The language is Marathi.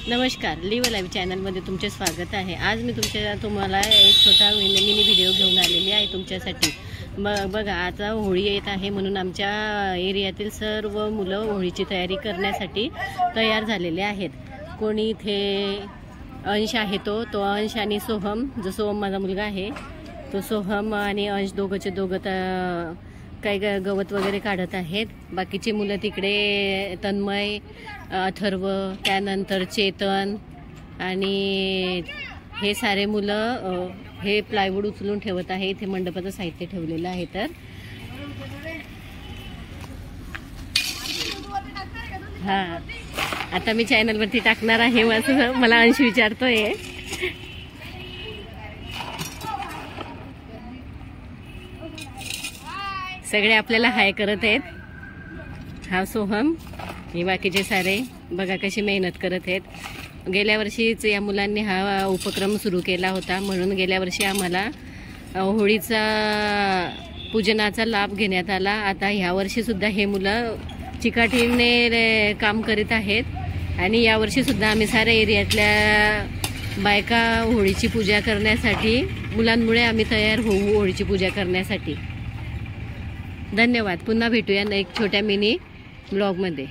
नमस्कार, लिव्ह लाईव्ह चॅनलमध्ये तुमचे स्वागत आहे। आज मी तुम्हाला एक छोटा मिनी व्हिडिओ घेऊन आलेली आहे तुमच्यासाठी। बघा, आता होळी येत आहे म्हणून आमच्या एरियातील सर्व मुलं होळीची तयारी करण्यासाठी तयार झालेले आहेत। कोणी इथे अंश आहे तो अंश आणि सोहम, जो सोहम माझा मुलगा आहे, तो सोहम आणि अंश दोघंचे दोघं काही गवत वगैरे काढत आहेत। बाकीचे मुलं तिकडे तन्मय, अथर्व, त्यानंतर चेतन आणि हे सारे मुलं हे प्लायवूड उचलून ठेवत आहे। इथे मंडपाचं साहित्य ठेवलेलं आहे। तर हां, आता मी चॅनलवरती टाकणार आहे असं मला अंश विचारतोय। सगळे आपल्याला हाय करत आहेत। हा सोहम, हे बाकीचे सारे बघा कशी मेहनत करत आहेत। गेल्या वर्षीच या मुलांनी हा उपक्रम सुरू केला होता, म्हणून गेल्या वर्षी आम्हाला होळीचा पूजनाचा लाभ घेण्यात आला। आता ह्या वर्षी सुद्धा हे मुलं चिकाटीने काम करीत आहेत आणि या वर्षी सुद्धा आम्ही साऱ्या एरियातल्या बायका होळीची पूजा करण्यासाठी, मुलांमुळे आम्ही तयार होऊ होळीची पूजा करण्यासाठी। धन्यवाद। पुन्हा भेटूया एक छोट्या मिनी ब्लॉगमध्ये।